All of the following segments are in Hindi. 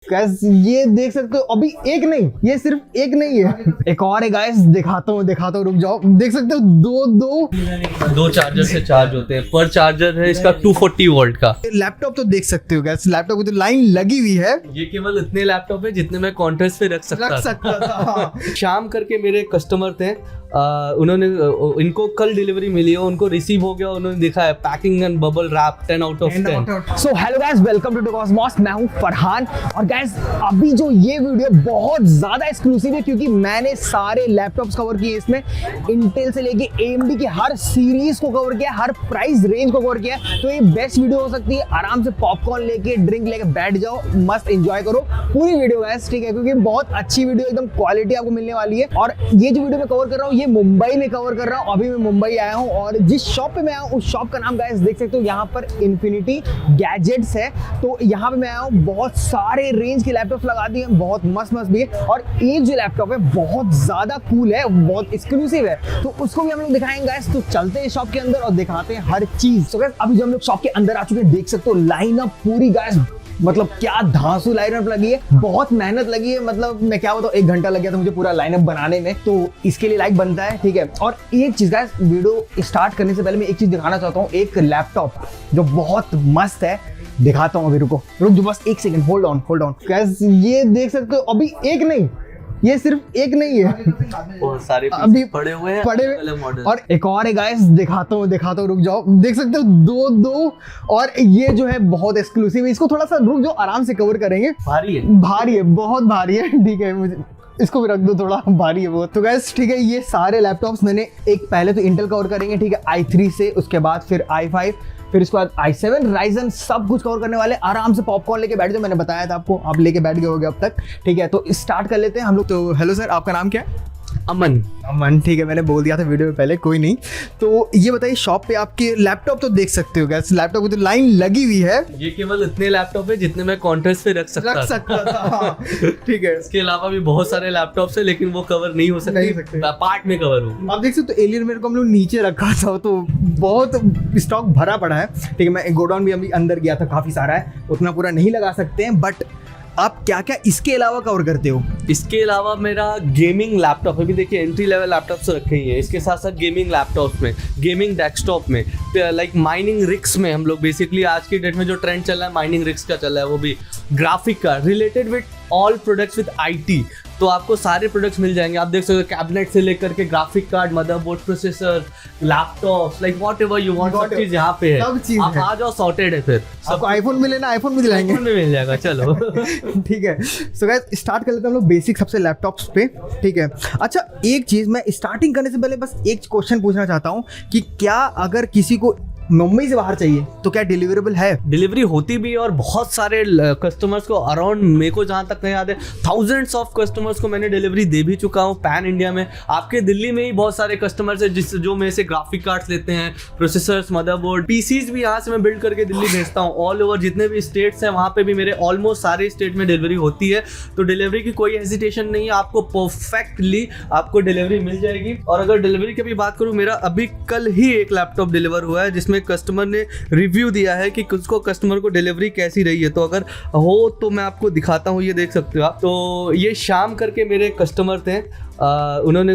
गाइस ये देख सकते हो, अभी एक नहीं, ये सिर्फ एक नहीं है, एक और है गाइस। दिखाता हूँ, रुक जाओ। देख सकते हो दो चार्जर से चार्ज होते हैं। पर चार्जर है इसका 240 वोल्ट का। लैपटॉप तो देख सकते हो गाइस, लैपटॉप की तो लाइन लगी हुई है। ये केवल इतने लैपटॉप है जितने मैं कॉन्ट्रेस्ट पे रख सकता था। शाम करके मेरे कस्टमर थे, उन्होंने इनको कल डिलीवरी मिली है, उनको रिसीव हो गया, उन्होंने देखा है packing and bubble wrap 10 out of 10। So hello guys, welcome to Cosmos. मैं हूं फरहान और गाइस अभी जो ये वीडियो बहुत ज्यादा एक्सक्लूसिव है क्योंकि मैंने सारे लैपटॉप्स कवर किए इसमें। इंटेल से लेके AMD की हर सीरीज को कवर किया, हर प्राइस रेंज को कवर किया। तो ये बेस्ट वीडियो हो सकती है। आराम से पॉपकॉर्न लेके, ड्रिंक लेके बैठ जाओ, मस्त एंजॉय करो पूरी वीडियो गाइस, ठीक है? क्योंकि बहुत अच्छी वीडियो, एकदम क्वालिटी आपको मिलने वाली है। और ये जो वीडियो मैं कवर कर रहा हूँ ये मुंबई में कवर कर रहा हूँ। अभी मैं मुंबई आया हूँ और जिस शॉप पे मैं आया हूँ उस शॉप का नाम गाइस देख सकते हो, यहाँ पर इन्फिनिटी गैजेट्स है। तो यहाँ पे मैं आया हूँ, बहुत सारे रेंज के लैपटॉप लगा दिए, बहुत मस्त भी है। और एक जो लैपटॉप है बहुत ज्यादा कूल है, बहुत एक्सक्लूसिव है, तो उसको भी हम लोग दिखाएंगे गाइस। तो चलते हैं शॉप के अंदर और दिखाते हैं हर चीज। तो गाइस अभी जो हम लोग शॉप के अंदर आ चुके हैं, देख सकते हो लाइनअप पूरी गाइस, मतलब क्या धांसू लाइनअप लगी है, बहुत मेहनत लगी है। मतलब मैं क्या बताऊं, 1 घंटा लग गया था मुझे पूरा लाइनअप बनाने में, तो इसके लिए लाइक बनता है, ठीक है? और एक चीज गाइस, वीडियो स्टार्ट करने से पहले मैं एक चीज दिखाना चाहता हूँ, एक लैपटॉप जो बहुत मस्त है, दिखाता हूँ। अभी रुक जो बस 1 सेकंड, होल्ड ऑन गाइस। ये देख सकते हो, अभी एक नहीं, ये सिर्फ एक नहीं है, बहुत सारे अभी पड़े हुए हैं मॉडल। और एक और है गाइस, दिखाता हूँ, रुक जाओ। देख सकते हो दो और ये जो है बहुत एक्सक्लूसिव है। इसको थोड़ा सा रुक जाओ, आराम से कवर करेंगे। भारी है, बहुत भारी है, ठीक है? मुझे इसको भी रख दो, थोड़ा भारी है बहुत। तो गाइस ठीक है, ये सारे लैपटॉप्स मैंने एक पहले तो इंटेल कवर करेंगे, ठीक है, i3 से, उसके बाद फिर i5, फिर इसके बाद i7 राइजन, सब कुछ कवर करने वाले। आराम से पॉपकॉर्न लेके बैठ जाओ, मैंने बताया था आपको, आप लेके बैठ गए होगे अब तक, ठीक है? तो स्टार्ट कर लेते हैं हम लोग। तो हेलो सर, आपका नाम क्या है? अमन, ठीक है, मैंने बोल दिया था वीडियो में पहले, कोई नहीं। तो ये बताइए, शॉप पे आपके लैपटॉप तो देख सकते हो गाइस, लैपटॉप की तो लाइन लगी हुई है। ये केवल इतने लैपटॉप है जितने मैं कॉन्ट्रेस्ट पे रख सकता था। ठीक है, इसके अलावा भी बहुत सारे लैपटॉप्स है लेकिन वो कवर नहीं हो सकते, पार्ट में कवर हो। आप देख सकते हो, एलियन मेरे को हम लोग नीचे रखा था, तो बहुत स्टॉक भरा पड़ा है, ठीक है? मैं गोडाउन भी अभी अंदर गया था, काफी सारा है, उतना पूरा नहीं लगा सकते हैं। बट आप क्या क्या इसके अलावा कवर करते हो? इसके अलावा मेरा गेमिंग लैपटॉप, अभी देखिए एंट्री लेवल लैपटॉप्स रखे ही है। इसके साथ साथ गेमिंग लैपटॉप में, गेमिंग डेस्कटॉप में, लाइक माइनिंग रिग्स में, हम लोग बेसिकली आज की डेट में जो ट्रेंड चल रहा है माइनिंग रिग्स का चल रहा है, वो भी graphic card related with all products with IT। तो आपको सारे प्रोडक्ट्स मिल जाएंगे। आप देख सकते हो कैबिनेट से लेकर के graphic card, motherboard, processor, laptop, like whatever you want, सब चीज यहाँ पे है। आप आ जाओ, सॉर्टेड है। फिर आपको आईफोन में लेना, आईफोन में दिलाएंगे, आईफोन में मिल जाएगा, चलो। ठीक है। सो गाइस स्टार्ट कर लेते हैं हम लोग बेसिक सबसे लैपटॉप्स पे, ठीक है? अच्छा, एक चीज मैं स्टार्टिंग करने से पहले बस एक क्वेश्चन पूछना चाहता हूँ कि क्या अगर किसी को मुंबई से बाहर चाहिए तो क्या डिलीवरेबल है? डिलीवरी होती भी है और बहुत सारे कस्टमर्स को अराउंड, मेरे को जहाँ तक नहीं याद है, थाउजेंड्स ऑफ कस्टमर्स को मैंने डिलीवरी दे भी चुका हूँ पैन इंडिया में। आपके दिल्ली में ही बहुत सारे कस्टमर्स हैं जो मेरे से ग्राफिक कार्ड्स लेते हैं, प्रोसेसर्स, मदरबोर्ड, PCs भी यहाँ से मैं बिल्ड करके दिल्ली भेजता हूँ। ऑल ओवर जितने भी स्टेट्स हैं वहाँ पे भी मेरे ऑलमोस्ट सारे स्टेट में डिलीवरी होती है। तो डिलीवरी की कोई हेजिटेशन नहीं है, आपको परफेक्टली आपको डिलीवरी मिल जाएगी। और अगर डिलीवरी की भी बात करूँ, मेरा अभी कल ही एक लैपटॉप डिलीवर हुआ है जिसमें कस्टमर ने रिव्यू दिया है कि उसको, कस्टमर को डिलीवरी कैसी रही है। तो अगर हो तो मैं आपको दिखाता हूँ, ये देख सकते हो आप। तो ये शाम करके मेरे कस्टमर थे, उन्होंने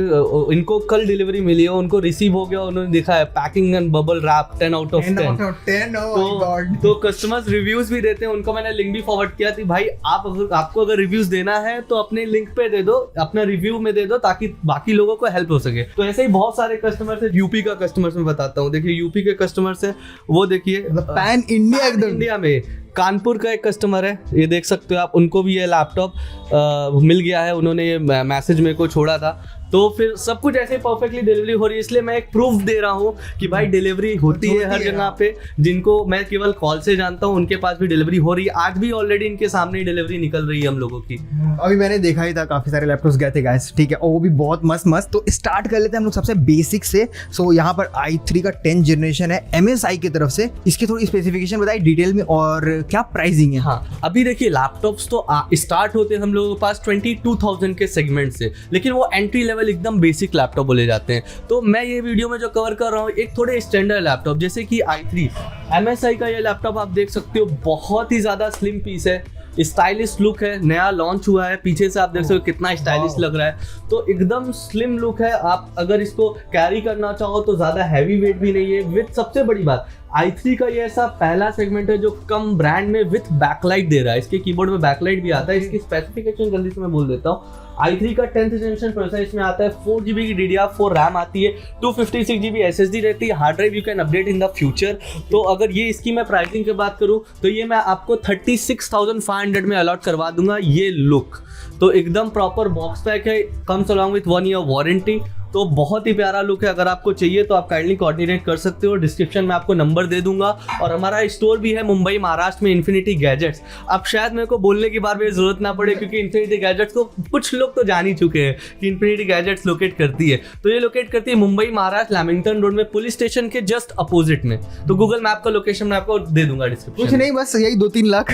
इनको कल डिलीवरी मिली है, उनको रिसीव हो गया, उन्होंने देखा है packing and bubble wrap 10 out of 10। तो कस्टमर्स रिव्यूज भी देते हैं, उनको मैंने लिंक भी फॉरवर्ड किया थी, भाई आपको अगर रिव्यूज देना है तो अपने लिंक पे दे दो, अपना रिव्यू में दे दो, ताकि बाकी लोगों को हेल्प हो सके। तो ऐसे ही बहुत सारे कस्टमर्स है। यूपी का कस्टमर्स मैं बताता हूँ, देखिए यूपी के कस्टमर्स है, वो देखिए पैन इंडिया, एकदम इंडिया में। कानपुर का एक कस्टमर है, ये देख सकते हो आप, उनको भी ये लैपटॉप मिल गया है, उन्होंने ये मैसेज मेरे को छोड़ा था। तो फिर सब कुछ ऐसे परफेक्टली डिलीवरी हो रही है, इसलिए मैं एक प्रूफ दे रहा हूँ कि भाई डिलीवरी होती है हर जगह पे। जिनको मैं केवल कॉल से जानता हूँ उनके पास भी डिलीवरी हो रही है। आज भी ऑलरेडी इनके सामने ही डिलीवरी निकल रही है हम लोगों की। अभी मैंने देखा ही था, काफी सारे लैपटॉप्स गए थे गाइस, ठीक है? और वो भी बहुत मस्त। तो स्टार्ट कर लेते हैं हम लोग सबसे बेसिक से। सो यहाँ पर i3 का 10th जनरेशन है MSI की तरफ से। इसकी थोड़ी स्पेसिफिकेशन बताइए डिटेल में और क्या प्राइसिंग है? हाँ, अभी देखिए लैपटॉप्स तो स्टार्ट होते हैं हम लोगों के पास 22,000 के सेगमेंट से, लेकिन वो एंट्री लेवल एकदम बेसिक लैपटॉप बोले जाते हैं। तो मैं ये वीडियो में जो कवर कर रहा हूँ एक थोड़े स्टैंडर्ड लैपटॉप, जैसे कि i3 MSI का ये लैपटॉप आप देख सकते हो, बहुत ही ज़्यादा स्लिम पीस है, स्टाइलिश लुक है, नया लॉन्च हुआ है, पीछे से आप देख सकते हो कितना स्टाइलिश लग रहा है, तो एकदम स्लिम लुक है। आप अगर इसको कैरी करना चाहो तो ज़्यादा हैवी वेट भी नहीं है। विथ सबसे बड़ी बात, i3 का ये ऐसा पहला सेगमेंट है जो कम ब्रांड में विथ बैकलाइट दे रहा है। इसके कीबोर्ड में बैकलाइट भी आता है। इसकी स्पेसिफिकेशन जल्दी से मैं बोल देता हूँ। i3 का 10th जनरेशन प्रोसेसर इसमें आता है, 4GB की DDR4 रैम आती है, 256GB SSD रहती है, hard drive you can update in the future. तो अगर ये इसकी मैं प्राइसिंग की बात करूँ तो ये मैं आपको 36,500 में अलॉट करवा दूंगा ये लुक। तो एकदम प्रॉपर बॉक्स पैक है, comes along with 1 year warranty. तो बहुत ही प्यारा लुक है। अगर आपको चाहिए तो आप काइंडली कोऑर्डिनेट कर सकते हो। डिस्क्रिप्शन में आपको नंबर दे दूंगा और हमारा स्टोर भी है मुंबई महाराष्ट्र में, इन्फिनिटी गैजेट्स। अब शायद मेरे को बोलने की बार भी जरूरत ना पड़े क्योंकि इन्फिनिटी गैजेट्स को कुछ लोग तो जान ही चुके हैं कि इन्फिनिटी गैजेट्स लोकेट करती है। तो ये लोकेट करती है मुंबई महाराष्ट्र, लैमिंगटन रोड में, पुलिस स्टेशन के जस्ट अपोजिट में। तो गूगल मैप का लोकेशन मैं आपको दे दूंगा डिस्क्रिप्शन। कुछ नहीं, बस यही 2-3 लाख।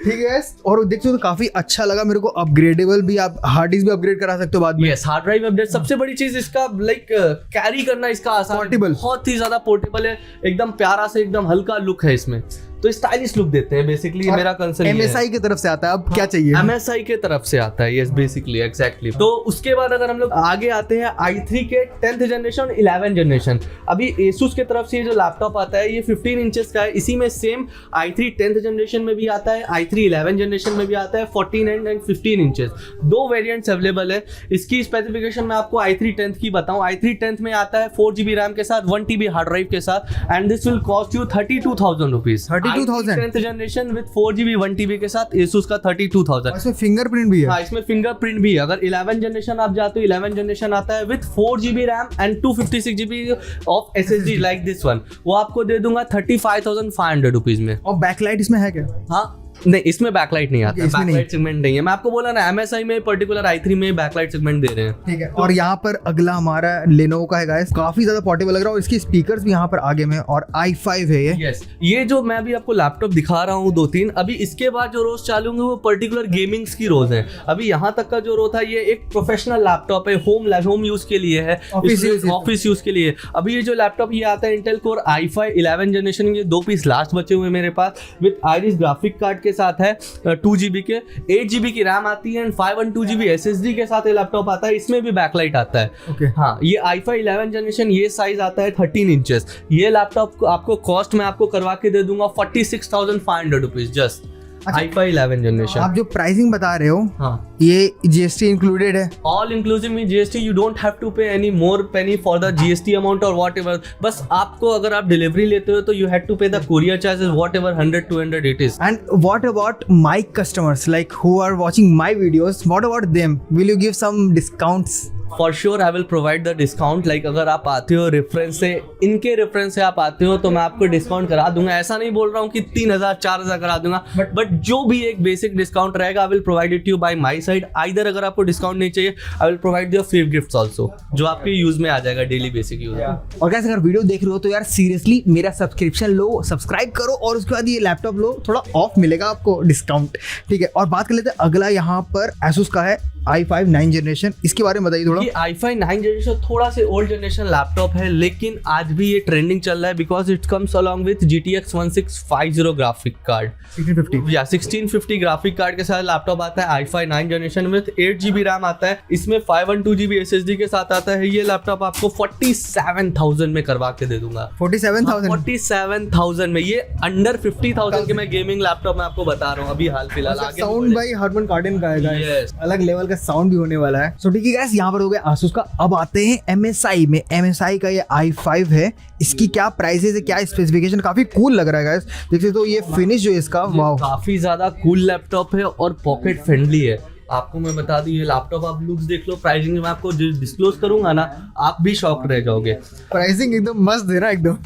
ठीक है। और देखो तो काफी अच्छा लगा मेरे को। अपग्रेडेबल भी, आप हार्ड डिस्क भी अपग्रेड करा सकते हो बाद में। Yes, hard drive update. सबसे बड़ी चीज इसका लाइक कैरी करना इसका आसान, पोर्टेबल, बहुत ही ज्यादा पोर्टेबल है। एकदम प्यारा से एकदम हल्का लुक है इसमें, तो स्टाइलिश लुक देते हैं बेसिकली। मेरा कंसर्न MSI की तरफ से आता है। अब क्या चाहिए? MSI के तरफ से आता है, यस बेसिकली एग्जैक्टली। तो उसके बाद अगर हम लोग आगे आते हैं i3 के 10th जनरेशन 11 जनरेशन। अभी Asus के तरफ से ये जो लैपटॉप आता है ये 15 इंचेस का है। इसी में सेम i3 10th जनरेशन में भी आता है, i3 11 जनरेशन में भी आता है, 14 एंड 15 इंचेस। 2 वेरिएंट्स अवेलेबल है। इसकी स्पेसिफिकेशन मैं आपको i3 10th की बताऊं। i3 10th में आता है 4GB रैम के साथ, 1TB हार्ड ड्राइव के साथ, and this will cost you 32,000 rupees. 10th generation with 4GB 1TB के साथ Asus का 32,000। इसमें फिंगरप्रिंट भी है। हाँ, इसमें फिंगरप्रिंट भी है। अगर 11 जनरेशन आप जाते हो, 11 जनरेशन आता है with 4GB RAM and 256GB of SSD like this one. वो आपको दे दूंगा 35,500 रुपीज में। और बैकलाइट इसमें है क्या? हाँ नहीं, इसमें बैकलाइट नहीं आता, इसमें बैकलाइट सेगमेंट नहीं है। मैं आपको बोला ना MSI में पर्टिकुलर i3 में बैकलाइट सेगमेंट दे रहे हैं। ठीक है। और यहाँ पर अगला हमारा Lenovo का है गाइस, काफी ज्यादा पोर्टेबल लग रहा है और इसकी स्पीकर्स भी यहाँ पर आगे में, और i5 है ये। यस, ये जो मैं अभी आपको लैपटॉप दिखा रहा हूँ 2-3, अभी इसके बाद जो रोज चालू होंगे वो पर्टिकुलर गेमिंग्स की रोज है। अभी यहाँ तक का जो रो था ये एक प्रोफेशनल लैपटॉप है, होम यूज के लिए है, ऑफिस यूज के लिए। अभी ये जो लैपटॉप ये आता है इंटेल कोर i5 11 जनरेशन के 2 पीस लास्ट बचे हुए मेरे पास, विद आइरिस ग्राफिक कार्ड के साथ है, 2GB के, 8GB की रैम आती है एंड 512GB SSD के साथ ये लैपटॉप आता है। इसमें भी बैकलाइट आता है। Okay. हाँ, ये i5 11 जनरेशन, ये साइज आता है 13 इंचेस। ये लैपटॉप आपको कॉस्ट में आपको करवा के दे दूंगा 46,500 रुपीज जस्ट। i5 11 generation. आप जो प्राइसिंग बता रहे हो, हाँ, ये GST इंक्लूडेड है? ऑल इंक्लूसिव में GST, you don't have to pay any more penny for the GST amount और वॉट एवर। बस आपको अगर आप डिलीवरी लेते हो तो you have to pay the courier charges whatever 100-200 it is. And what about my customers, like who are watching my videos? What about them? Will you give some discounts? For sure I will provide the discount. Like अगर आप आते हो रेफरेंस से, इनके रेफरेंस से आप आते हो तो मैं आपको डिस्काउंट करा दूंगा। ऐसा नहीं बोल रहा हूँ कि 3,000-4,000 करा दूंगा, बट जो भी एक बेसिक डिस्काउंट रहेगा I will provide it you bye my side. Either अगर आपको डिस्काउंट नहीं चाहिए I will provide your free gifts also, जो आपके यूज में आ जाएगा, डेली बेसिक यूज। और कैसे अगर वीडियो देख रहे हो तो यार सीरियसली मेरा सब्सक्रिप्शन लो, सब्सक्राइब करो और उसके बाद ये लैपटॉप लो, थोड़ा ऑफ मिलेगा आपको डिस्काउंट। ठीक है। और बात कर लेते हैं अगला, यहाँ पर Asus का है i5 9 जनरेशन। इसके बारे में बताइए थोड़ा। ये i5 9 जनरेशन थोड़ा से ओल्ड जनरेशन लैपटॉप है, लेकिन आज भी ये ट्रेंडिंग चल रहा है because it comes along with GTX 1650 graphic card, 1650 या 1650 ग्राफिक कार्ड के साथ लैपटॉप आता है i5 9 generation with 8GB RAM आता है। इसमें 512GB SSD के साथ आता है। ये लैपटॉप आपको 47,000 में करवा के दे दूंगा। 47,000 में। ये अंडर 50,000 के मैं गेमिंग लैपटॉप में आपको बता रहा हूँ अभी हाल फिलहाल। आगे साउंड भाई हरमन कार्डन का है गाइस, Yes. अलग लेवल का साउंड भी होने वाला है। सो ठीक है गाइस, यहाँ पर हो गया Asus का। अब आते हैं MSI में। MSI का ये i5 है, इसकी क्या प्राइसेस है, क्या स्पेसिफिकेशन? काफी कूल लग रहा है गाइस, देख सकते हो ये फिनिश जो इसका, वाओ, काफी ज्यादा कूल लैपटॉप है और पॉकेट फ्रेंडली है। आपको मैं बता दूं ये लैपटॉप आप लुक्स देख लो, प्राइसिंग मैं आपको डिस्क्लोज करूंगा ना, आप भी शॉक रह जाओगे। प्राइसिंग एकदम मस्त दे रहा है एकदम।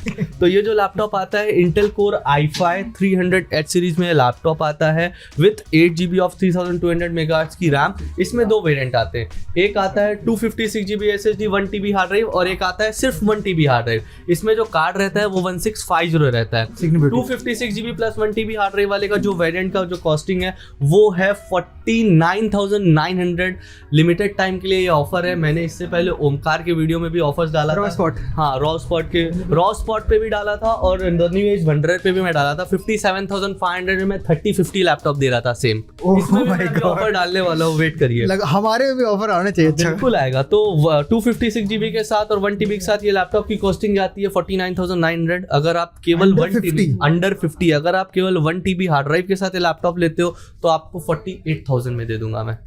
तो ये जो लैपटॉप आता है Intel core i5 300H series में लैपटॉप आता है विथ 8GB ऑफ 3200 मेगाहर्ट्ज की रैम। इसमें 2 वेरिएंट आते हैं, एक आता है 256GB SSD 1TB hard drive और एक आता है सिर्फ 1TB हार्ड ड्राइव। इसमें जो कार्ड रहता है वो 1650 रहता है। 256GB plus 1TB hard drive वाले का जो वेरिएंट का जो कॉस्टिंग है वो है 49,000 49,900 लिमिटेड टाइम के लिए ये ऑफर है। मैंने इससे पहले ओमकार के वीडियो में भी ऑफर्स डाला रॉ था। स्पॉट, हाँ, रॉ स्पॉट पे भी डाला था और द न्यू एज वंडर पे भी मैं डाला था। 57,500 में 3050 लैपटॉप दे रहा था सेम। इसमें भी ऑफर डालने वाला हूँ, वेट करिए। हमारे में भी ऑफर आना चाहिए। अच्छा, बिल्कुल आएगा। तो 256 GB के साथ और 1 TB के साथ ये लैपटॉप की कॉस्टिंग जाती है 49,900। अगर आप केवल अंडर 50 अगर आप केवल 1 TB हार्ड ड्राइव के साथ ये लैपटॉप लेते हो तो आपको 48,000 में दे दूंगा मैं।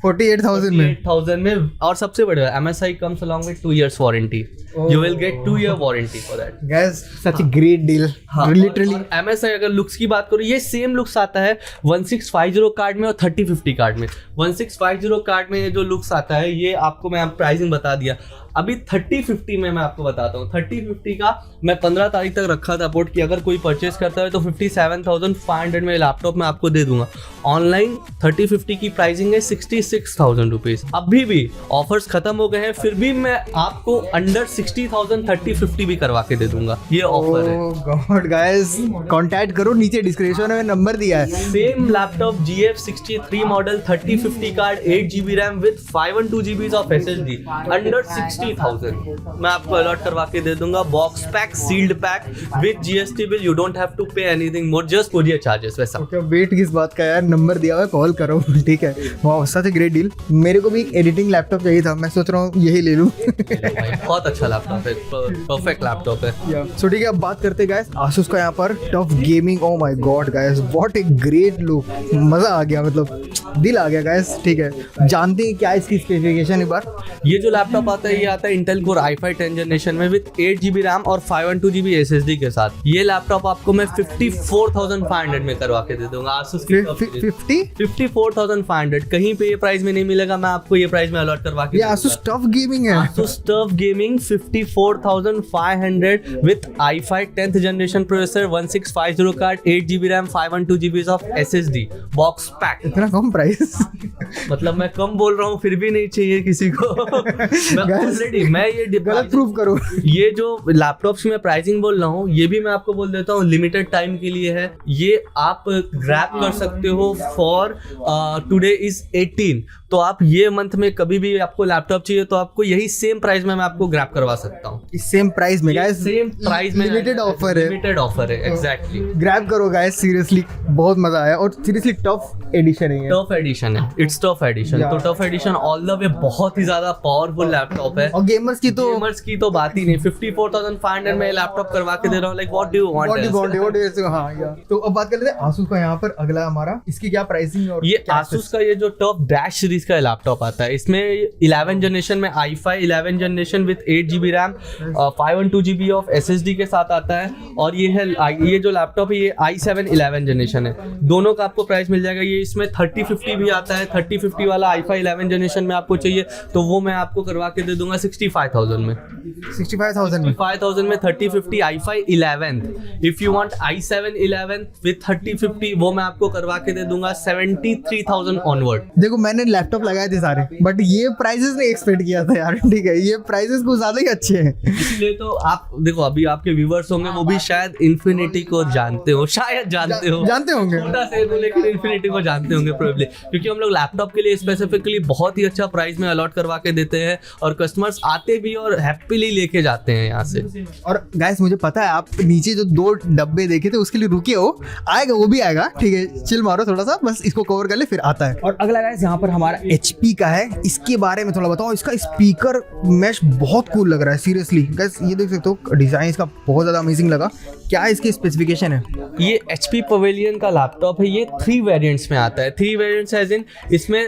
48,000 में। और सबसे बड़ा MSI comes along with 2 years warranty. You will get 2 year warranty for that. Guys, such a great deal. Literally. MSI अगर लुक्स की बात करूँ, ये सेम लुक्स आता है 1650 कार्ड में और 3050 कार्ड में। 1650 कार्ड में ये जो लुक्स आता है ये आपको मैं प्राइसिंग बता दिया। अभी 3050 में मैं आपको बताता हूँ। 3050 का मैं 15 तारीख तक रखा था पोर्ट कि अगर कोई परचेस करता है तो 57,500 में लैपटॉप मैं आपको दे दूंगा। ऑनलाइन 3050 की प्राइसिंग है 66,000 रुपीज। अभी भी ऑफर्स खत्म हो गए हैं, फिर भी मैं आपको अंडर 60,000 3050 भी करवा के दे दूंगा। ये ऑफर है। गॉड गाइस, कांटेक्ट करो, नीचे डिस्क्रिप्शन में नंबर दिया है। Same laptop GF63 model 3050 card 8 GB RAM with 512 GB of SSD under 60,000 मैं आपको अलॉट करवा के दे दूंगा। Box pack, sealed pack with GST bill. You don't have to pay anything more, just courier charges. वैसा ओके, वेट किस बात का यार, नंबर दिया हुआ है, कॉल करो। ठीक है, वाह, सच ग्रेट डील। मेरे को भी एक एडिटिंग लैपटॉप चाहिए था, मैं सोच रहा हूँ यही ले लूँ। बहुत अच्छा लैपटॉप है, परफेक्ट लैपटॉप है। सो ठीक है, अब बात करते गाइस आसूस का यहाँ पर TUF gaming. Oh my God guys, what a great look, मजा आ गया, मतलब दिल आ गया गाइस। ठीक है, जानते हैं क्या इसकी स्पेसिफिकेशन एक बार। ये जो लैपटॉप आता है ये आता है इंटेल कोर i5 10 जनरेशन में विद 8 GB रैम और 512 GB SSD के साथ। ये लैपटॉप आपको मैं 54,500 में करवा के दे दूंगा। आसूस की 54,500 कहीं पे ये प्राइस में नहीं मिलेगा, मैं आपको ये प्राइस में अलॉट करवा के। ये आसूस टफ गेमिंग है। Asus TUF gaming 54,500 with i5 10th generation processor 1650 card 8 GB RAM 512 GB of SSD box pack. इतना कम प्राइस मतलब मैं कम बोल रहा हूँ फिर भी नहीं चाहिए किसी को। मैं ये गलत प्रूव करो। ये जो लैपटॉप्स में प्राइसिंग बोल रहा हूँ ये भी मैं आपको बोल देता हूँ, लिमिटेड टाइम के लिए है। ये आप ग्रैब कर सकते हो फॉर टुडे इज 18, तो आप ये मंथ में कभी भी आपको लैपटॉप चाहिए तो आपको यही सेम प्राइस में मैं आपको ग्रैब करवा सकता हूँ। इस सेम प्राइस में गाइस, सेम प्राइस में लिमिटेड ऑफर है। लिमिटेड ऑफर है, एग्जैक्टली। ग्रैब करो गाइस, सीरियसली बहुत मजा आया और सीरियसली टफ एडिशन है। टफ एडिशन है, इट्स टफ एडिशन। तो tough edition all the way बहुत ही ज्यादा पावरफुल लैपटॉप है। और गेमर्स की तो बात ही नहीं। 54,500 में लैपटॉप करवा के दे रहा हूँ। Like what do you want. हाँ यार, तो अब बात कर लेते हैं आसूस का। यहाँ पर अगला हमारा, इसकी क्या प्राइसिंग और ये आसूस का ये जो टॉप डैश सीरीज का लैपटॉप आता है इसमें 11 जनरेशन में i5 11 generation with 8 GB RAM 512 GB of SSD के साथ आता है। और ये है ये जो लैपटॉप है ये i7 11 जनरेशन है। दोनों का आपको प्राइस मिल जाएगा। ये इसमें 3050 भी आता है। 3050 वाला i5 11 जनरेशन में आपको चाहिए तो वो मैं आपको करवा के दे दूंगा 65,000 में। 65,000 में 3050 i5 11। If you want i7 11 with 3050 वो मैं आपको करवा के दे दूंगा 73,000 ऑनवर्ड। देखो मैंने लैपटॉप लगाए थे सारे, बट ये प्राइसेस नहीं एक्सपेक्ट किया था यार। ठीक है, ये प्राइसेस कुछ ज्यादा ही अच्छे हैं। इसलिए तो आप देखो अभी आपके व्यूवर्स होंगे वो भी शायद इन्फिनिटी को जानते हो, शायद जानते होंगे छोटा से तो, लेकिन इन्फिनिटी को जानते होंगे प्रोबेबली, क्योंकि हम लोग लैपटॉप के लिए स्पेसिफिकली बहुत ही अच्छा प्राइस में अलॉट करवा के देते हैं और कस्टमर्स आते भी और हैप्पीली लेके जाते हैं यहाँ से। और गाइस मुझे पता है आप नीचे जो 2 डब्बे देखे थे उसके लिए रुके हो, आएगा वो भी आएगा। ठीक है, चिल मारो थोड़ा सा, बस इसको कवर कर ले फिर आता है। और अगला गाइस यहाँ पर हमारा HP का है। इसके बारे में थोड़ा बताओ। इसका स्पीकर मैश बहुत कूल लग रहा है सीरियसली गाइस, ये देख सकते हो डिजाइन इसका बहुत ज्यादा अमेजिंग लगा। क्या इसकी स्पेसिफिकेशन है? ये HP पवेलियन का लैपटॉप है। ये 3 वेरिएंट्स में आता है। 3 वेरिएंट्स एज इन इसमें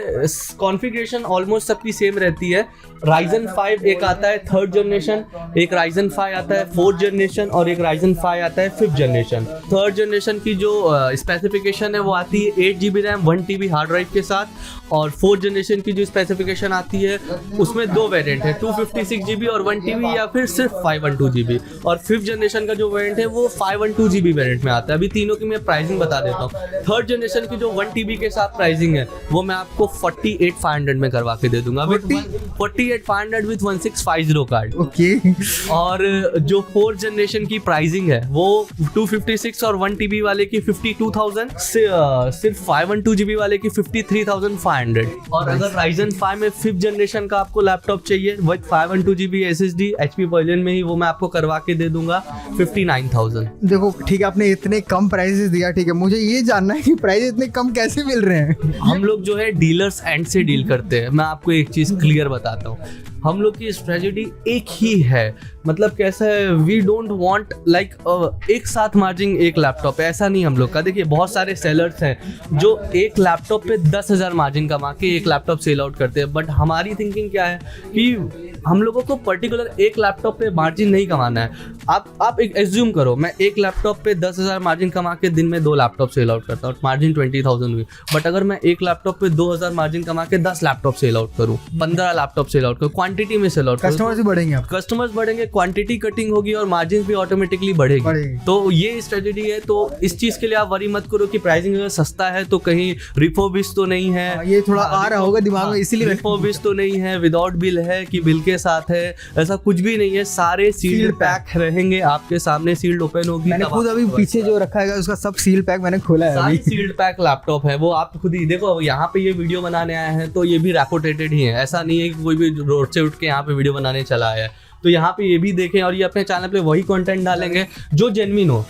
कॉन्फ़िगरेशन ऑलमोस्ट सबकी सेम रहती है। Ryzen 5 एक आता है 3rd जनरेशन, एक Ryzen 5 आता है 4th जनरेशन और एक Ryzen 5 आता है 5th जनरेशन। 3rd जनरेशन की जो स्पेसिफिकेशन है वो आती है 8 GB RAM 1 TB hard drive के साथ, और 4th जनरेशन की जो स्पेसिफिकेशन आती है उसमें 2 वेरिएंट है, 256 GB और 1 TB या फिर सिर्फ 512 GB। और 5th जनरेशन का जो वेरिएंट है वो वो 512 GB वेरिएंट में आता है। अभी तीनों की मैं प्राइसिंग बता देता हूँ। थर्ड जनरेशन की जो 1 TB के साथ प्राइसिंग है वो मैं आपको 48,500 में करवा के दे दूंगा, 48,500 विद 1650 कार्ड। ओके। और जो फोर्थ जनरेशन की प्राइसिंग है वो 256 और 1 TB वाले की 52,000, सिर्फ 512 GB वाले की 53,500। और अगर Ryzen 5 में 5th जनरेशन का आपको लैपटॉप चाहिए with 512 GB SSD HP pavilion में ही, वो मैं आपको करवा के दे दूंगा 59,000। देखो ठीक है, आपने इतने कम प्राइसेस दिया, ठीक है, मुझे ये जानना है कि प्राइस इतने कम कैसे मिल रहे हैं? हम लोग जो है डीलर्स एंड से डील करते हैं। मैं आपको एक चीज क्लियर बताता हूँ, हम लोग की स्ट्रेटजी एक ही है। मतलब कैसा है, वी डोंट वांट लाइक एक साथ मार्जिन एक लैपटॉप है, ऐसा नहीं हम लोग का। देखिए बहुत सारे सेलर्स हैं जो एक लैपटॉप पे 10,000 मार्जिन कमा के एक लैपटॉप सेल आउट करते हैं, बट हमारी थिंकिंग क्या है कि हम लोगों को पर्टिकुलर एक लैपटॉप पे मार्जिन नहीं कमाना है। आप एक एज्यूम करो, मैं एक लैपटॉप पे 10,000 मार्जिन कमा के दिन में 2 लैपटॉप सेल आउट करता हूँ, मार्जिन 20,000 हुई। बट अगर मैं एक लैपटॉप पे 2,000 मार्जिन कमा के 10 लैपटॉप सेल आउट करूँ, 15 लैपटॉप सेल आउट करूँ, क्वांटिटी में सेल आउट करूँ, कस्टमर्स भी बढ़ेंगे, कस्टमर्स बढ़ेंगे, क्वांटिटी कटिंग होगी और मार्जिन भी ऑटोमेटिकली बढ़ेगी। तो ये स्ट्रेटजी है। तो इस चीज के लिए आप वरी मत करो कि प्राइसिंग अगर सस्ता है तो कहीं रिफर्बिश तो नहीं है। ये थोड़ा आ रहा होगा दिमाग में, इसीलिए रिफर्बिश तो नहीं है, विदाउट बिल है कि बिल के साथ है, ऐसा कुछ भी नहीं है। सारे सील्ड पैक रहेंगे आपके सामने, सील्ड ओपन होगी। मैंने खुद अभी पीछे जो रखा है उसका सब सील पैक मैंने खोला है अभी। सील्ड पैक लैपटॉप है वो, आप खुद ही देखो। यहाँ पे ये वीडियो बनाने आए हैं तो ये भी रैपोटेटेड ही है, ऐसा नहीं है कि कोई भी रोड से उठ के यहाँ पे वीडियो बनाने चला आया है। तो यहाँ पे ये भी देखें, और ये अपने चैनल पे वही कंटेंट डालेंगे जो जेन्युइन हो।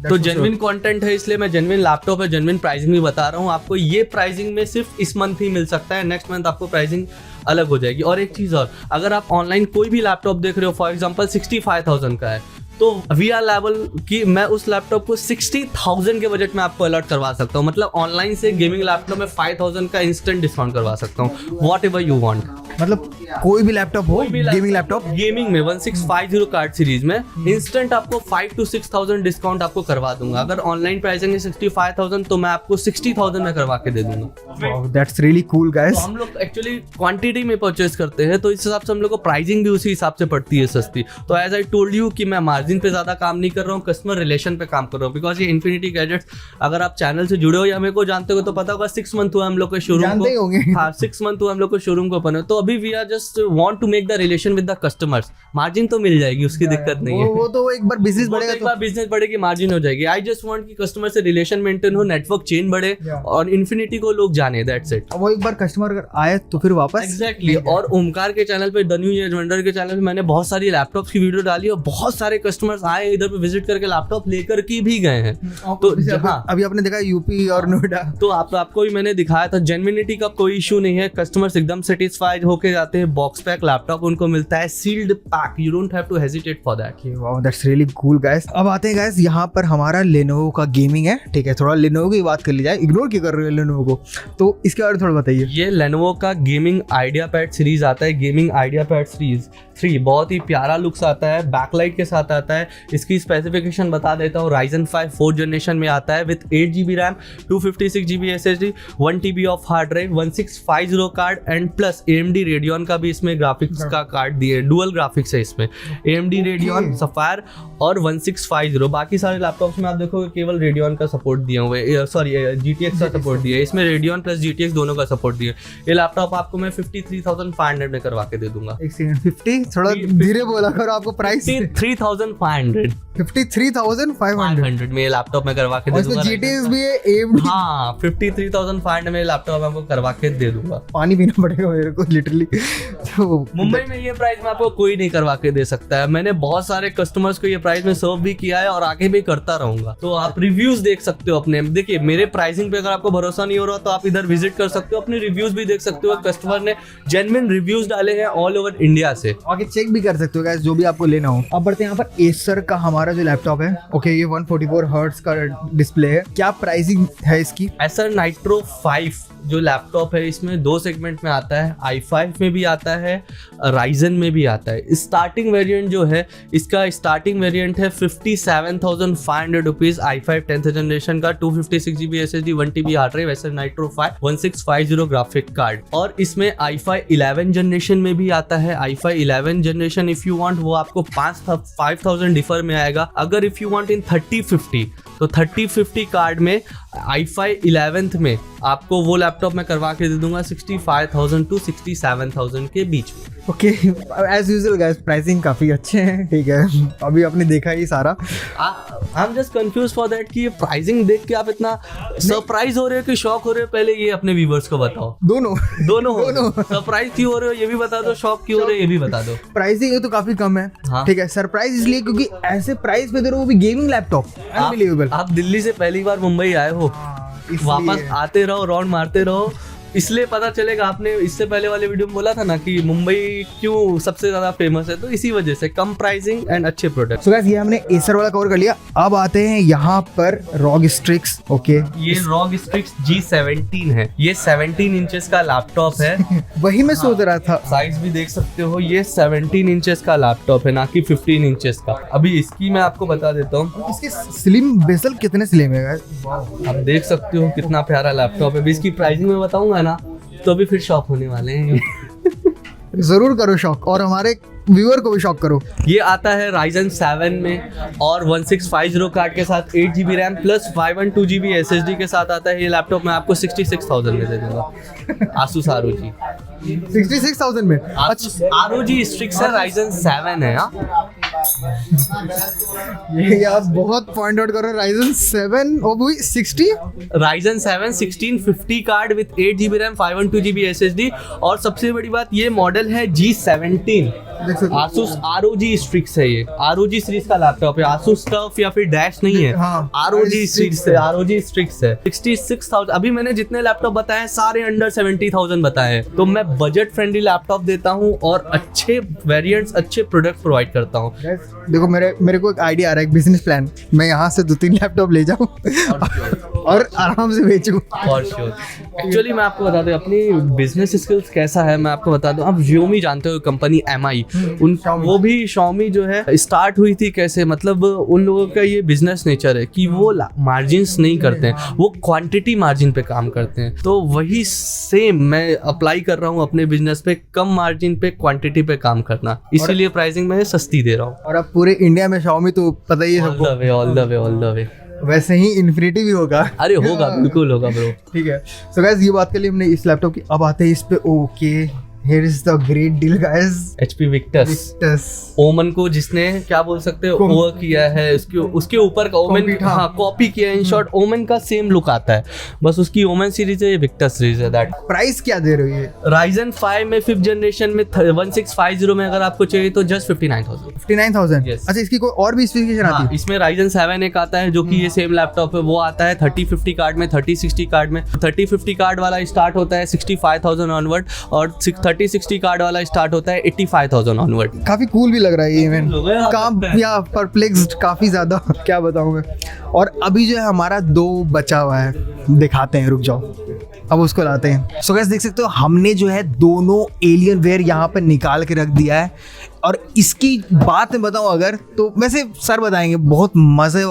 तो जेन्युइन कंटेंट है, इसलिए मैं जेन्युइन लैपटॉप है, जेन्युइन प्राइसिंग भी बता रहा हूँ आपको। ये प्राइसिंग में सिर्फ इस मंथ ही मिल सकता है, नेक्स्ट मंथ आपको प्राइसिंग अलग हो जाएगी। और एक चीज़ और, अगर आप ऑनलाइन कोई भी लैपटॉप देख रहे हो, फॉर एग्जाम्पल 65,000 का है, तो VR लेवल की मैं उस लैपटॉप को 60,000 के बजट में आपको अलर्ट करवा सकता हूँ। मतलब ऑनलाइन से गेमिंग लैपटॉप में 5,000 का इंस्टेंट डिस्काउंट करवा सकता हूँ, वॉट एवर यू वांट। मतलब कोई भी लैपटॉप हो, गेमिंग लैपटॉप, गेमिंग में 1650 कार्ड सीरीज में इंस्टेंट आपको 5 to 6,000 डिस्काउंट आपको करवा दूंगा। अगर ऑनलाइन प्राइसिंग है 65,000 तो मैं आपको 60,000 में करवा के दे दूंगा। That's really cool guys. हम लोग एक्चुअली क्वांटिटी में परचेस करते हैं, तो इस हिसाब से हम लोग को प्राइसिंग भी उसी हिसाब से पड़ती है सस्ती। तो एज आई टोल्ड यू कि मैं मार्जिन पे ज्यादा काम नहीं कर रहा हूँ, कस्टमर रिलेशन पे काम कर रहा हूँ। बिकॉज ये इन्फिनिटी गैजेट्स, अगर आप चैनल से जुड़े हो या मेरे को जानते हो तो पता होगा 6 मंथ हुआ हम लोग के शोरूम को। हाँ, 6 मंथ हुआ हम लोग को शोरूम को ओपन है। तो अभी we are just want to make the relation with the customers. Margin तो मिल जाएगी, उसकी दिक्कत नहीं है। वो तो एक बार बिजनेस बढ़ेगा, एक बार बिजनेस बढ़ेगी, मार्जिन हो जाएगी। आई जस्ट वांट कि कस्टमर से रिलेशन मेंटेन हो, नेटवर्क चेन बढ़े और इन्फिनिटी को लोग जाने, दैट्स इट। वो एक बार कस्टमर अगर आए तो फिर वापस। एग्जैक्टली। और ओमकार के चैनल पे, द न्यू एज वेंडर के चैनल पे मैंने बहुत सारी लैपटॉप्स की वीडियो डाली और बहुत सारे कस्टमर्स आए इधर पे विजिट करके लैपटॉप लेकर की भी गए हैं। तो अभी आपने देखा यूपी और नोएडा, तो आपको भी मैंने दिखाया था, जेन्युइनिटी का कोई इशू नहीं है। कस्टमर्स एकदम सेटिस्फाइड होके जाते हैं। बॉक्स पैक लैपटॉप उनको मिलता है, sealed pack, you don't have to hesitate for that. Wow, that's really cool guys. अब आते हैं गाइस, यहाँ पर हमारा लेनोवो का गेमिंग है, ठीक है। थोड़ा लेनोवो की बात कर ली जाए, इग्नोर क्यों कर रहे हो लेनोवो को, तो इसके बारे में थोड़ा बताइए। ये लेनोवो का गेमिंग आइडिया पैड सीरीज आता है, गेमिंग आइडिया पैड सीरीज 3। बहुत ही प्यारा लुक्स आता है, बैकलाइट के साथ आता है। इसकी स्पेसिफिकेशन बता देता हूँ। Ryzen 5 4th जनरेशन में आता है with 8 GB RAM, 256 GB SSD, 1 TB of hard drive, 1650 card and plus AMD radian का भी इसमें ग्राफिक्स का कार्ड दिए, डुअल ग्राफिक्स है इसमें, AMD रेडियन सफायर और 1650। बाकी सारे लैपटॉप्स में आप देखोगे केवल रेडियन का सपोर्ट दिए हुए, सॉरी GTX का सपोर्ट दिया है। इसमें रेडियन प्लस GTX दोनों का सपोर्ट दिया। ये लैपटॉप आपको मैं 53,500 में करवा के दे दूंगा। एक सेकंड, 50 थोड़ा धीरे बोला करो, आपको प्राइस 53,500 53,500 में लैपटॉप में करवा के दे दूंगा। GTX भी है, AMD। हाँ, 53,500 में लैपटॉप आपको करवा के दे दूंगा। पानी पीना पड़ेगा मेरे को लिटरली। तो मुंबई में ये प्राइस में आपको कोई नहीं करवा के दे सकता है। मैंने बहुत सारे कस्टमर्स को ये प्राइस में सर्व भी किया है और आगे भी करता रहूंगा। तो आप रिव्यूज देख सकते हो अपने। देखिए, मेरे प्राइसिंग पे अगर आपको भरोसा नहीं हो रहा तो आप इधर विजिट कर सकते हो, अपने रिव्यूज भी देख सकते हो। कस्टमर ने जेन्युइन रिव्यूज डाले हैं ऑल ओवर इंडिया से, आगे चेक भी कर सकते हो गाइस, जो भी आपको लेना हो। अब बढ़ते हैं यहाँ पर एसर का हमारा जो लैपटॉप है। ओके, ये 144 हर्ट्ज का डिस्प्ले है। क्या प्राइसिंग है इसकी? एसर नाइट्रो 5 जो लैपटॉप है, इसमें 2 सेगमेंट में आता है, i5 में भी आता है, Ryzen में भी आता है। स्टार्टिंग वेरिएंट जो है इसका, स्टार्टिंग वेरिएंट है 57,500 रुपीज, i5 10th जनरेशन का, 256 GB SSD, 1 TB hard drive, Acer nitro 5 1650 graphic card. और इसमें i5 11 जनरेशन में भी आता है। i5 11 generation if you want वो आपको 5,000 डिफर में आएगा। आएगा। अगर इफ़ यू वांट इन 3050 तो 3050 कार्ड में i5 11th में आपको वो लैपटॉप मैं करवा के दे दूंगा 65,000 to 67,000 के बीच में। Okay, as usual guys pricing काफ़ी अच्छे हैं, ठीक है। अभी आपने देखा ही सारा। I am just confuse for that कि ये प्राइसिंग देख के आप इतना सरप्राइज हो रहे हो कि शॉक हो रहे हो, पहले ये अपने व्यूवर्स को बताओ। दोनों सरप्राइज क्यों हो रहे हो ये भी बता दो, शॉक क्यों हो रहे हो ये भी बता दो। प्राइसिंग तो काफी कम है, हाँ। ठीक है। सरप्राइज इसलिए क्योंकि ऐसे प्राइस पे दे रहे हो, वो भी गेमिंग लैपटॉप, अनबिलीवेबल। आप दिल्ली से पहली बार मुंबई आए हो, वापस आते रहो, राउंड मारते रहो, इसलिए पता चलेगा। आपने इससे पहले वाले वीडियो में बोला था ना कि मुंबई क्यों सबसे ज्यादा फेमस है, तो इसी वजह से कम प्राइसिंग एंड अच्छे प्रोडक्ट। सो गाइस ये हमने एसर वाला कवर कर लिया। अब आते हैं यहाँ पर ROG Strix। ओके, ये ROG Strix G17 है, ये 17 इंचेस का लैपटॉप है। वही मैं सोच रहा था, साइज भी देख सकते हो, ये 17 इंचेस का लैपटॉप है, ना कि 15 इंचेस का। अभी इसकी मैं आपको बता देता हूँ, इसके स्लिम बेसल कितने स्लिम है गाइस, आप देख सकते हो कितना प्यारा लैपटॉप है। अभी इसकी प्राइसिंग में बताऊंगा ना तो अभी फिर शॉक होने वाले हैं। जरूर करो शॉक, और हमारे व्यूअर को भी शॉक करो। ये आता है Ryzen 7 में और 1650 कार्ड के साथ 8GB RAM plus 512GB SSD के साथ आता है। ये लैपटॉप मैं आपको 66,000 में दे दूंगा। Asus ROG 66,000 में। अच्छा, ROG Strix है, Ryzen 7 है। ये आप बहुत पॉइंट आउट कर रहे हो। Ryzen 7 और वो 60 Ryzen 7 1650 card with 8GB RAM 512GB SSD, और सबसे बड़ी बात ये मॉडल है G17। Asus ROG Strix है, ये ROG सीरीज का लैपटॉप है। Asus Turf या फिर डैश नहीं है, हाँ, ROG सीरीज है, ROG Strix है। 66,000। अभी मैंने जितने लैपटॉप बताए हैं सारे अंडर 70,000 बताए हैं, तो मैं बजट फ्रेंडली लैपटॉप देता हूँ और अच्छे वेरिएंट्स, अच्छे प्रोडक्ट प्रोवाइड करता हूँ। देखो मेरे को एक आइडिया आ रहा है, एक बिजनेस प्लान। मैं यहाँ से 2-3 लैपटॉप ले जाऊँ और आराम से बेचूँ। For sure. एक्चुअली मैं आपको बता दूं अपनी बिजनेस स्किल्स कैसा है, मैं आपको बता दूं। आप Xiaomi जानते हो कंपनी MI, उन वो भी Xiaomi जो है स्टार्ट हुई थी कैसे, मतलब उन लोगों का ये बिजनेस नेचर है कि वो मार्जिन्स नहीं करते हैं, वो क्वांटिटी मार्जिन पे काम करते हैं। तो वही सेम मैं अप्लाई कर रहा हूँ अपने बिजनेस पे, कम मार्जिन पे क्वांटिटी पे काम करना, इसीलिए प्राइसिंग मैं सस्ती दे रहा हूँ। और अब पूरे इंडिया में Xiaomi तो पता ही है सबको। ऑल द वे। वैसे ही इन्फिनिटी भी होगा। अरे होगा, बिल्कुल होगा ब्रो। ठीक है। सो गाइस ये बात कर ली हमने इस लैपटॉप की। अब आते हैं इस पे। Okay, here is the great deal guys. HP Victus ओमन को जिसने क्या बोल सकते हो ओवर किया है, उसके ऊपर का ओमन, हाँ, कॉपी किया है। इन शॉर्ट ओमन का सेम लुक आता है, बस उसकी ओमन सीरीज है, ये Victus सीरीज है। दैट प्राइस क्या दे रही है? Ryzen 5 में 5th जनरेशन में 1650 में अगर आपको चाहिए तो जस्ट 59,000। Yes. अच्छा, इसकी कोई और भी स्पेसिफिकेशन आती है? इसमें Ryzen 7 एक आता है जो कि ये सेम लैपटॉप है, वो आता है 3050 कार्ड में, 3060 कार्ड में। 3050 कार्ड वाला स्टार्ट होता है 65,000 ऑनवर्ड, और 3060 कार्ड वाला स्टार्ट होता है 85,000 ऑनवर्ड। काफी कूल भी लग रहा है ये इवेंट, काम या परप्लेक्स्ड काफी ज्यादा, क्या बताऊं मैं। और अभी जो है हमारा 2 बचा हुआ है, दिखाते हैं, रुक जाओ, अब उसको लाते हैं। सो गाइस देख सकते हो हमने जो है दोनों एलियन वेयर यहाँ पे निकाल के रख दिया है। और इसकी बात मैं बताऊं अगर, तो वैसे सर बताएंगे, बहुत मजे,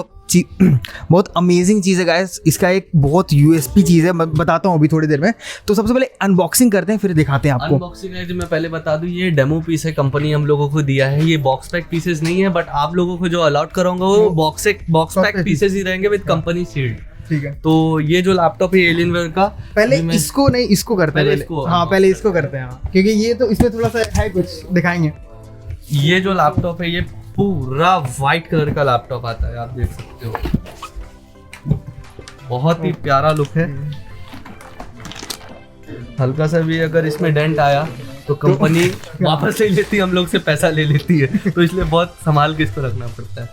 बहुत अमेजिंग चीज़ है गाइस। इसका एक बहुत USP चीज़ है, मैं बताता हूँ अभी थोड़ी देर में। तो सबसे पहले अनबॉक्सिंग करते हैं, फिर दिखाते हैं आपको। अनबॉक्सिंग है जो मैं पहले बता दूं, ये डेमो पीस है, कंपनी हम लोगों को दिया है। ये बॉक्स पैक पीसेस नहीं है, बट आप लोगों को जो अलॉट करूंगा वो बॉक्स पैक पीसेस ही रहेंगे विद कंपनी सील्ड। ठीक है। तो ये जो लैपटॉप है एलियनवेयर का, पहले इसको नहीं, इसको करते हैं पहले। हाँ, पहले इसको करते हैं, क्योंकि ये तो इसमें थोड़ा सा है, कुछ दिखाएंगे। ये जो लैपटॉप है ये पूरा वाइट कलर का लैपटॉप आता है, आप देख सकते हो, बहुत ही प्यारा लुक है। हल्का सा भी अगर इसमें डेंट आया तो कंपनी वापस ले लेती है, हम लोग से पैसा ले लेती है, तो इसलिए बहुत संभाल के इसको रखना पड़ता है।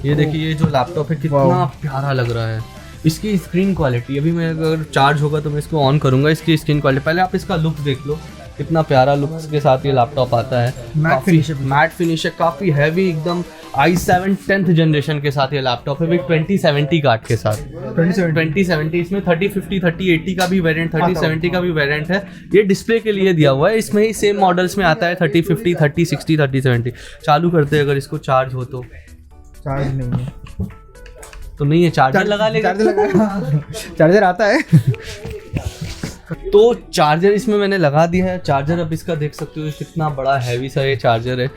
ये देखिए ये जो लैपटॉप है कितना प्यारा लग रहा है। इसकी स्क्रीन क्वालिटी, अभी मैं अगर चार्ज होगा तो मैं इसको ऑन करूंगा, इसकी स्क्रीन क्वालिटी, पहले आप इसका लुक देख लो, कितना प्यारा लुक के साथ ये लैपटॉप आता है। मैट फिनिश है, काफी हैवी एकदम। i7 10th जनरेशन के साथ ये लैपटॉप है विद 2070 कार्ड के साथ। 2070 इसमें 3050 3080 का भी वेरिएंट, 3070 का भी वेरिएंट है। ये डिस्प्ले के लिए दिया हुआ है, इसमें ही सेम मॉडल्स में आता है 3050 3060 3070। चालू करते हैं, अगर इसको चार्ज हो तो। चार्ज नहीं है तो नहीं है, चार्जर लगा लेगा। चार्जर आता है। तो चार्जर इसमें मैंने लगा दिया है। चार्जर अब इसका देख सकते हो कितना बड़ा हैवी सा ये चार्जर है।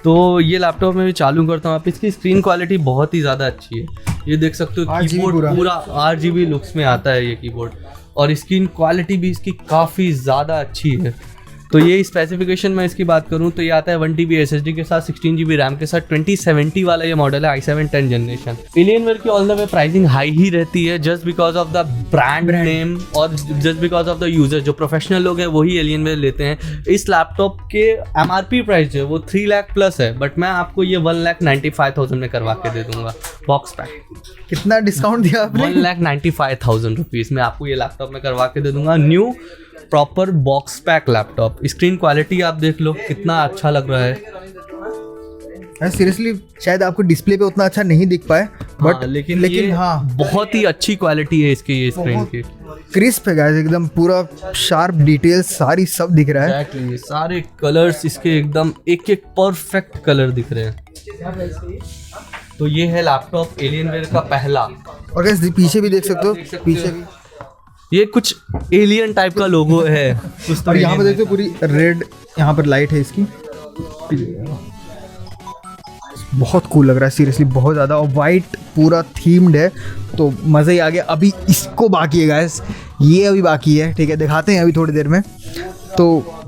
तो ये लैपटॉप में भी चालू करता हूँ। आप इसकी स्क्रीन क्वालिटी बहुत ही ज़्यादा अच्छी है, ये देख सकते हो। कीबोर्ड पूरा RGB लुक्स में आता है ये कीबोर्ड, और स्क्रीन क्वालिटी भी इसकी काफ़ी ज़्यादा अच्छी है। तो ये स्पेसिफिकेशन में इसकी बात करूँ तो ये आता है 1 TB SSD के साथ, 16 GB रैम के साथ, 2070 वाला ये मॉडल है, i7 10 जनरेशन। एलियनवेयर की all the way pricing high ही रहती है, just because of the brand name और just because of the user. जो प्रोफेशनल लोग हैं वही एलियनवेयर लेते हैं। इस लैपटॉप के MRP प्राइस जो है वो 3 लाख प्लस है, बट मैं आपको ये 1,95,000 में करवा के दे दूंगा बॉक्स पैक। कितना डिस्काउंट दिया आपने? 1,95,000 रुपीज़ में आपको ये लैपटॉप में करवा के दे दूंगा। New proper box pack laptop. Screen quality आप देख लो कितना अच्छा लग रहा है। सीरियसली शायद आपको डिस्प्ले पे उतना अच्छा नहीं दिख पाए, बट लेकिन हाँ बहुत ही अच्छी क्वालिटी है इसकी ये स्क्रीन की। क्रिस्प है गाइस, एकदम पूरा शार्प डिटेल्स सारी सब दिख रहा है। Exactly, सारे कलर्स इसके एकदम एक एक परफेक्ट कलर दिख रहे हैं। तो ये है लैपटॉप एलियनवेयर का पहला। और गाइस पीछे भी देख सकते हो, पीछे भी ये कुछ एलियन टाइप का लोगो है। और यहाँ पर देखो पूरी रेड यहाँ पर लाइट है इसकी, बहुत कूल लग रहा है सीरियसली, बहुत ज़्यादा। और वाइट पूरा थीम्ड है, तो मज़ा ही आ गया। अभी इसको बाकी है गाइस, ये अभी बाकी है, ठीक है, दिखाते हैं अभी थोड़ी देर में। तो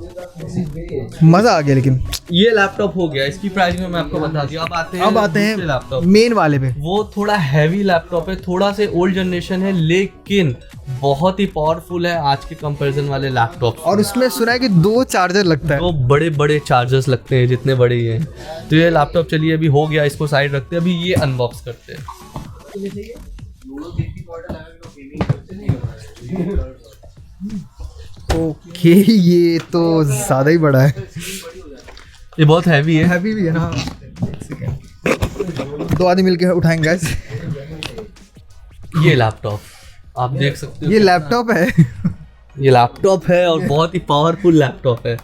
मज़ा आ गया। लेकिन ये लैपटॉप हो गया, इसकी प्राइस में मैं आपको बता दिया। अब आते हैं लैपटॉप मेन वाले पे। वो थोड़ा हैवी लैपटॉप है, थोड़ा से ओल्ड जनरेशन है, लेकिन बहुत ही पावरफुल है आज के कंपैरिजन वाले लैपटॉप। और उसमें सुना है कि 2 चार्जर लगता है, वो बड़े बड़े चार्जर्स लगते हैं, जितने बड़े ही हैं। तो ये लैपटॉप चलिए अभी हो गया, इसको साइड रखते हैं, अभी ये अनबॉक्स करते हैं। ओके, ये तो ज़्यादा ही बड़ा है, ये बहुत हैवी है। हैवी भी है ना। 2 आदमी मिलके उठाएंगे गाइस। ये लैपटॉप आप देख सकते हो, ये लैपटॉप है। ये लैपटॉप है और बहुत ही पावरफुल लैपटॉप है,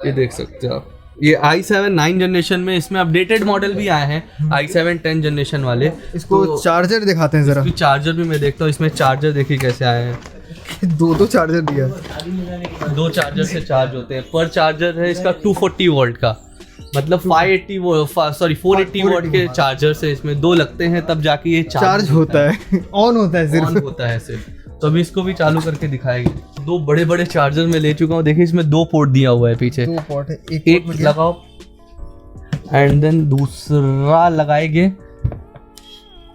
ये देख सकते हो आप। ये i7 9 जनरेशन में इसमें अपडेटेड मॉडल भी आए हैं, i7 10 जनरेशन वाले। इसको तो चार्जर दिखाते हैं जरा। चार्जर भी मैं देखता हूँ, इसमें चार्जर देखिए कैसे आए हैं। 2 चार्जर दिया, 2 चार्जर से चार्ज होते हैं। पर चार्जर है इसका 240 वोल्ट का, मतलब 480 वोल्ट के चार्जर से इसमें 2 लगते हैं, तब जाके ये चार्ज होता है, ऑन होता है सिर्फ। तो अभी इसको भी चालू करके दिखाएंगे। 2 बड़े बड़े चार्जर मैं ले चुका हूँ, देखिए इसमें 2 पोर्ट दिया हुआ है पीछे। 2 पोर्ट है, एक लगाओ एंड देन दूसरा लगाएंगे,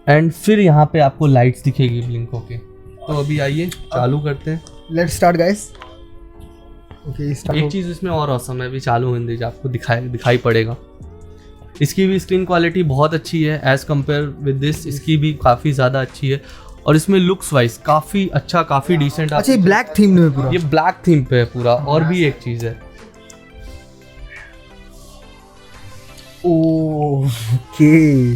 एंड फिर यहाँ पे आपको लाइट्स दिखेगी ब्लिंक होके। तो अभी आइए चालू करते हैं। Let's start guys. ओके, एक चीज़ इसमें और औसम है, अभी चालू होने दीजिए, आपको दिखाई पड़ेगा। इसकी भी स्क्रीन क्वालिटी बहुत अच्छी है एज कम्पेयर विद दिस, इसकी भी काफ़ी ज़्यादा अच्छी है। और इसमें लुक्स वाइज काफ़ी अच्छा, काफ़ी डिसेंट। अच्छा, ये ब्लैक थीम में पूरा, ये ब्लैक थीम पे है पूरा। और भी एक चीज़ है, ओके,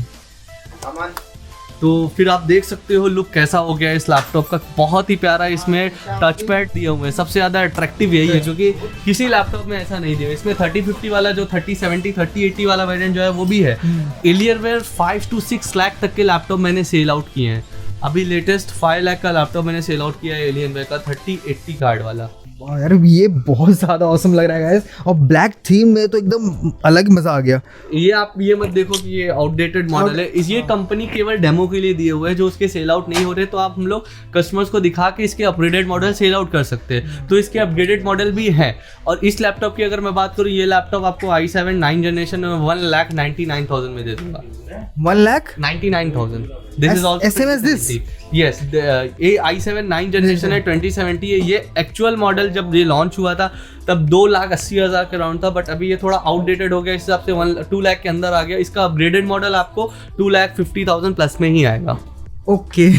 तो फिर आप देख सकते हो लुक कैसा हो गया इस लैपटॉप का। बहुत ही प्यारा, इसमें टच पैड दिए हुए हैं। सबसे ज़्यादा अट्रैक्टिव यही है, जो कि किसी लैपटॉप में ऐसा नहीं दिया। इसमें 3050 वाला जो 3070 3080 वाला वेरिएंट जो है वो भी है। एलियनवेयर 5 to 6 लाख तक के लैपटॉप मैंने सेल आउट किए हैं। अभी लेटेस्ट 5 लाख का लैपटॉप मैंने सेल आउट किया है एलियनवेयर का, 3080 कार्ड वाला। यार ये बहुत ज़्यादा ऑसम लग रहा है गाइस, और ब्लैक थीम में तो एकदम अलग मज़ा आ गया। ये आप ये मत देखो कि ये आउटडेटेड मॉडल है, ये कंपनी केवल डेमो के लिए दिए हुए हैं, जो उसके सेल आउट नहीं हो रहे। तो आप हम लोग कस्टमर्स को दिखा के इसके अपग्रेडेड मॉडल सेल आउट कर सकते हैं। तो इसके अपग्रेडेड मॉडल भी हैं। और इस लैपटॉप की अगर मैं बात करूँ, ये लैपटॉप आपको i7 9 जनरेशन में 1,99,000 में दे दूंगा। 1,99,000। This is also same as this? Yes, ये i7 9 जनरेशन है, 2070 है। ये एक्चुअल मॉडल जब ये लॉन्च हुआ था तब 2,80,000 के राउंड था, बट अभी ये थोड़ा आउटडेटेड हो गया, इस हिसाब से 2 लाख के अंदर आ गया। इसका अपग्रेडेड मॉडल आपको 2,50,000 प्लस में ही आएगा। ओके।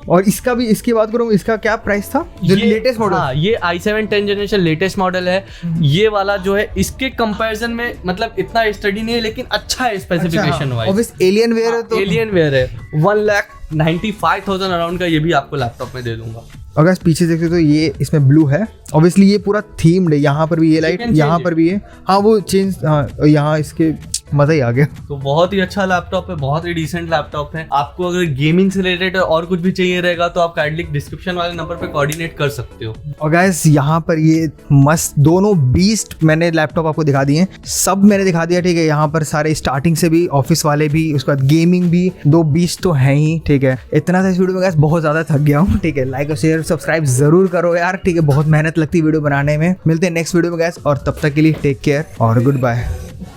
और इसका भी, इसकी बात करूँ, इसका क्या प्राइस था जो लेटेस्ट मॉडल? हाँ, ये i7 10 जनरेशन लेटेस्ट मॉडल है। ये वाला जो है इसके कंपैरिजन में मतलब इतना स्टडी नहीं है, लेकिन अच्छा है स्पेसिफिकेशन वाइज। ऑब्वियसली एलियनवेयर है, तो एलियनवेयर है। 1,95,000 अराउंड का ये भी आपको लैपटॉप में दे दूंगा। अगर पीछे देखते तो ये इसमें ब्लू है, ऑब्वियसली ये पूरा थीम्ड है। यहाँ पर भी ये लाइट, यहाँ पर भी है। हाँ वो चेंज, हाँ यहाँ इसके मजा ही आ गया। तो बहुत ही अच्छा लैपटॉप है, बहुत ही डिसेंट लैपटॉप है। आपको अगर गेमिंग से रिलेटेड और कुछ भी चाहिए रहेगा तो आप काइंडली डिस्क्रिप्शन वाले नंबर पे कोऑर्डिनेट कर सकते हो। और गाइस यहाँ पर ये मस्त दोनों बीस्ट मैंने लैपटॉप आपको दिखा दिए, सब मैंने दिखा दिया, ठीक है। यहाँ पर सारे स्टार्टिंग से भी, ऑफिस वाले भी, उसके बाद गेमिंग भी, 2 बीस्ट तो हैं ही, ठीक है। इतना सा इस वीडियो में गाइस बहुत ज्यादा थक गया हूँ, ठीक है। लाइक और शेयर सब्सक्राइब जरूर करो यार, ठीक है। बहुत मेहनत लगती है वीडियो बनाने में। मिलते हैं नेक्स्ट वीडियो में गाइस, और तब तक के लिए टेक केयर और गुड बाय।